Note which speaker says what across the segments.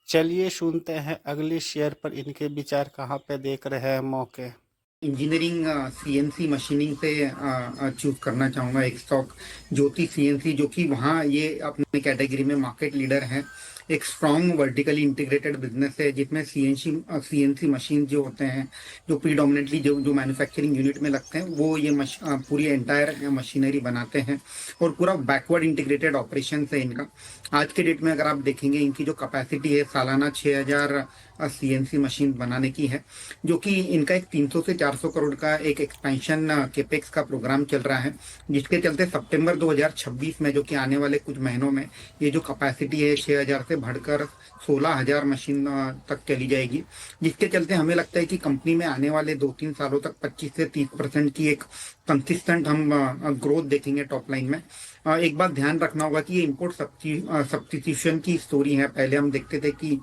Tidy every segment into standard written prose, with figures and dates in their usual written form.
Speaker 1: चलिए सुनते हैं अगली शेयर पर इनके विचार कहाँ पे देख रहे हैं मौके।
Speaker 2: इंजीनियरिंग सीएनसी मशीनिंग से चूज करना चाहूँगा एक स्टॉक ज्योति सीएनसी, जो कि वहाँ ये अपने कैटेगरी में मार्केट लीडर है। एक स्ट्रॉन्ग वर्टिकली इंटीग्रेटेड बिजनेस है जिसमें सीएनसी मशीन जो होते हैं, जो प्रीडोमिनेटली जो जो मैन्युफैक्चरिंग यूनिट में लगते हैं, वो ये पूरी एंटायर मशीनरी बनाते हैं और पूरा बैकवर्ड इंटीग्रेटेड ऑपरेशन है इनका। आज के डेट में अगर आप देखेंगे, इनकी जो कैपेसिटी है सालाना 6,000 सीएनसी मशीन बनाने की है, जो कि इनका एक 300 से 400 करोड़ का एक एक्सपेंशन केपेक्स का प्रोग्राम चल रहा है, जिसके चलते सितंबर 2026 में, जो कि आने वाले कुछ महीनों में, ये जो कैपेसिटी है 6,000 से बढ़कर 16,000 मशीन तक चली जाएगी। जिसके चलते हमें लगता है कि कंपनी में आने वाले 2-3 सालों तक 25 से 30% की एक कंसिस्टेंट हम ग्रोथ देखेंगे टॉप लाइन में। एक बात ध्यान रखना होगा कि ये इंपोर्ट सब्स्टिट्यूशन की स्टोरी है। पहले हम देखते थे कि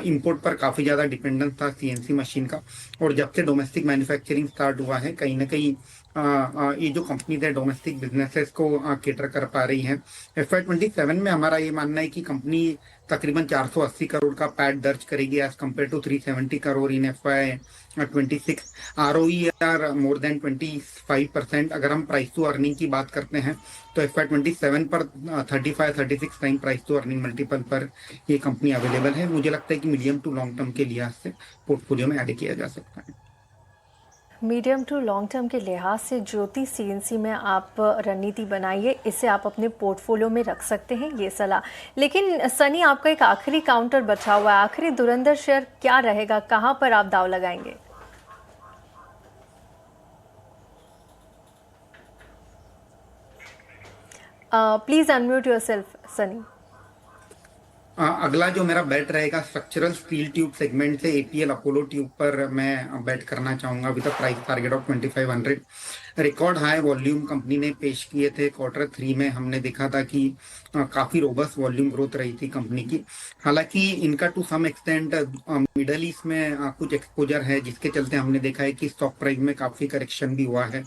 Speaker 2: इंपोर्ट पर काफी ज्यादा डिपेंडेंस था सीएनसी मशीन का, और जब से डोमेस्टिक मैन्युफैक्चरिंग स्टार्ट हुआ है, कहीं ना कहीं ये जो कंपनीज है डोमेस्टिक बिजनेसेस को केटर कर पा रही है। FY 27 में हमारा ये मानना है कि कंपनी तकरीबन 480 करोड़ का पैट दर्ज करेगी as compare to 370 crore in FY 26। ROE are more than 25%। अगर हम प्राइस टू अर्निंग की बात करते हैं तो FY 27 पर 35-36 time price to earning multiple पर ये कंपनी अवेलेबल है। मुझे लगता है कि मीडियम टू लॉन्ग टर्म के लिहाज से पोर्टफोलियो में ऐड किया जा सकता है।
Speaker 3: मीडियम टू लॉन्ग टर्म के लिहाज से ज्योति सीएनसी में आप रणनीति बनाइए, इसे आप अपने पोर्टफोलियो में रख सकते हैं, ये सलाह। लेकिन सनी, आपका एक आखिरी काउंटर बचा हुआ है, आखिरी धुरंधर शेयर क्या रहेगा, कहाँ पर आप दाव लगाएंगे? Please unmute yourself Sunny.
Speaker 2: अगला जो मेरा बेट रहेगा, स्ट्रक्चरल स्टील ट्यूब सेगमेंट से APL अपोलो ट्यूब पर मैं बेट करना चाहूंगा with price target of 2500। Record high volume company ने पेश किए थे Q3 में। हमने देखा था कि काफी रोबस्ट वॉल्यूम ग्रोथ रही थी कंपनी की। हालांकि इनका to some extent middle east में कुछ एक्सपोजर है, जिसके चलते हमने देखा है कि स्टॉक प्राइस में काफी करेक्शन भी हुआ है।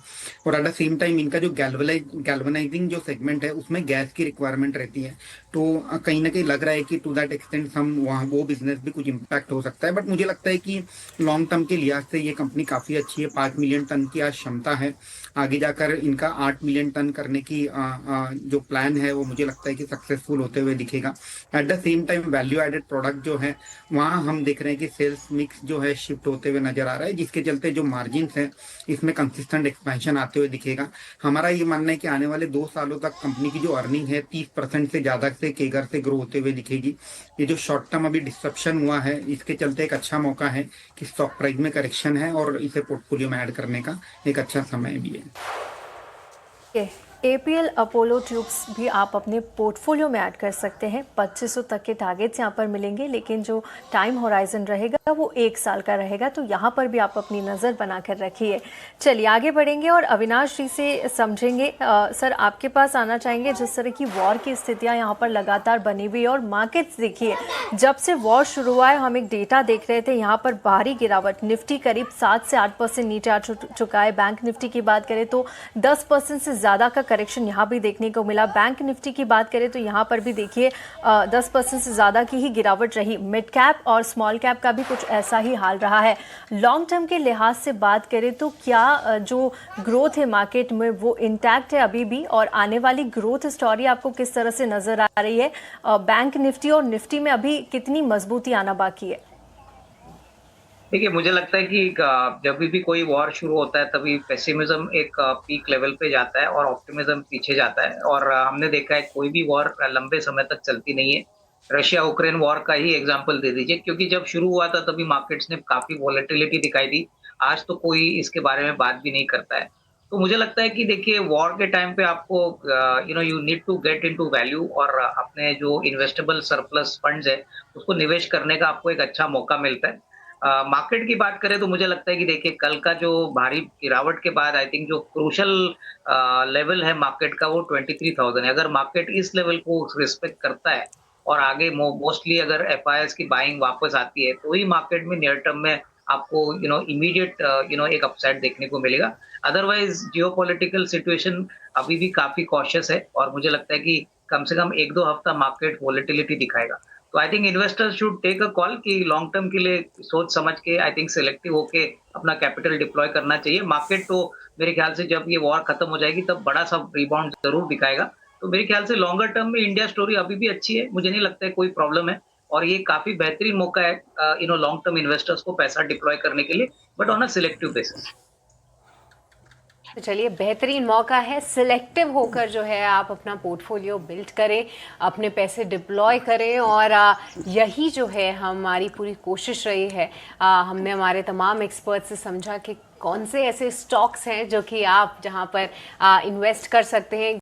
Speaker 2: और एट द सेम टाइम इनका जो गैल्वनाइजिंग जो सेगमेंट है, उसमें गैस की रिक्वायरमेंट रहती है, तो कहीं ना कहीं लग रहा है कि टू दैट एक्सटेंट हम वहाँ वो बिजनेस भी कुछ इम्पैक्ट हो सकता है। बट मुझे लगता है कि लॉन्ग टर्म के लिहाज से ये कंपनी काफी अच्छी है। 5 मिलियन टन की आज क्षमता है, आगे जाकर इनका 8 मिलियन टन करने की जो प्लान है, वो मुझे लगता है कि सक्सेसफुल होते हुए दिखेगा। At the same time value added product जो है, वहाँ हम देख रहे हैं कि सेल्स मिक्स जो है शिफ्ट होते हुए नजर आ रहा है, जिसके चलते जो मार्जिन है इसमें कंसिस्टेंट एक्सपेंशन आते हुए दिखेगा। हमारा ये मानना है कि आने वाले 2 सालों तक कंपनी की जो अर्निंग है 30% से ज्यादा से केगर से ग्रो होते हुए दिखेगी। ये जो शॉर्ट टर्म अभी डिस्ट्रप्शन हुआ है, इसके चलते एक अच्छा मौका है कि स्टॉक प्राइस में करेक्शन है और इसे पोर्टफोलियो में ऐड करने का एक अच्छा समय भी है।
Speaker 3: APL अपोलो ट्यूब्स भी आप अपने पोर्टफोलियो में ऐड कर सकते हैं। 2500 तक के टारगेट्स यहाँ पर मिलेंगे, लेकिन जो टाइम होराइजन रहेगा वो 1 साल का रहेगा, तो यहाँ पर भी आप अपनी नज़र बनाकर रखिए। चलिए आगे बढ़ेंगे और अविनाश जी से समझेंगे। सर, आपके पास आना चाहेंगे। जिस तरह की वॉर की स्थितियाँ यहाँ पर लगातार बनी हुई और मार्केट्स देखिए, जब से वॉर शुरू हुआ है, हम एक डेटा देख रहे थे, यहाँ पर भारी गिरावट, निफ्टी करीब 7 से 8% नीचे आ चुका है। बैंक निफ्टी की बात करें तो 10% से ज़्यादा का करेक्शन यहाँ भी देखने को मिला। बैंक निफ्टी की बात करें तो यहाँ पर भी देखिए 10% से ज़्यादा की ही गिरावट रही। मिड कैप और स्मॉल कैप का भी कुछ ऐसा ही हाल रहा है। लॉन्ग टर्म के लिहाज से बात करें तो क्या जो ग्रोथ है मार्केट में वो इंटैक्ट है अभी भी, और आने वाली ग्रोथ स्टोरी आपको किस तरह से नजर आ रही है? बैंक निफ्टी और निफ्टी में अभी कितनी मजबूती आना बाकी है?
Speaker 4: देखिए, मुझे लगता है कि जब भी कोई वॉर शुरू होता है तभी पेसिमिज्म एक पीक लेवल पे जाता है और ऑप्टिमिज्म पीछे जाता है। और हमने देखा है कोई भी वॉर लंबे समय तक चलती नहीं है। रशिया यूक्रेन वॉर का ही एग्जांपल दे दीजिए, क्योंकि जब शुरू हुआ था तभी मार्केट्स ने काफी वॉलेटिलिटी दिखाई दी। आज तो कोई इसके बारे में बात भी नहीं करता है। तो मुझे लगता है कि देखिए, वॉर के टाइम पे आपको you need to get into value, और अपने जो इन्वेस्टेबल सरप्लस फंड्स है उसको निवेश करने का आपको एक अच्छा मौका मिलता है। मार्केट की बात करें तो मुझे लगता है कि देखिए, कल का जो भारी गिरावट के बाद आई थिंक जो क्रूशियल लेवल है मार्केट का वो 23,000 है। अगर मार्केट इस लेवल को रिस्पेक्ट करता है और आगे मोस्टली अगर एफआईआईस की बाइंग वापस आती है, तो ही मार्केट में नियर टर्म में आपको इमीडिएट एक अपसाइड देखने को मिलेगा। अदरवाइज जियोपॉलिटिकल सिचुएशन अभी भी काफी कॉशियस है और मुझे लगता है कि कम से कम 1-2 हफ्ता मार्केट वॉलेटिलिटी दिखाएगा। तो I think investors should take a call कि लॉन्ग टर्म के लिए सोच समझ के आई थिंक सिलेक्टिव होके अपना कैपिटल डिप्लॉय करना चाहिए। मार्केट तो मेरे ख्याल से जब ये वॉर खत्म हो जाएगी तब बड़ा सा रिबाउंड जरूर दिखाएगा। तो मेरे ख्याल से लॉन्गर टर्म में इंडिया स्टोरी अभी भी अच्छी है, मुझे नहीं लगता है कोई प्रॉब्लम है और ये काफी बेहतरीन मौका है लॉन्ग टर्म इन्वेस्टर्स को पैसा डिप्लॉय करने के लिए, but on a selective basis.
Speaker 5: तो चलिए, बेहतरीन मौका है, सिलेक्टिव होकर जो है आप अपना पोर्टफोलियो बिल्ड करें, अपने पैसे डिप्लॉय करें और यही जो है हमारी पूरी कोशिश रही है। हमने हमारे तमाम एक्सपर्ट से समझा कि कौन से ऐसे स्टॉक्स हैं जो कि आप जहां पर इन्वेस्ट कर सकते हैं।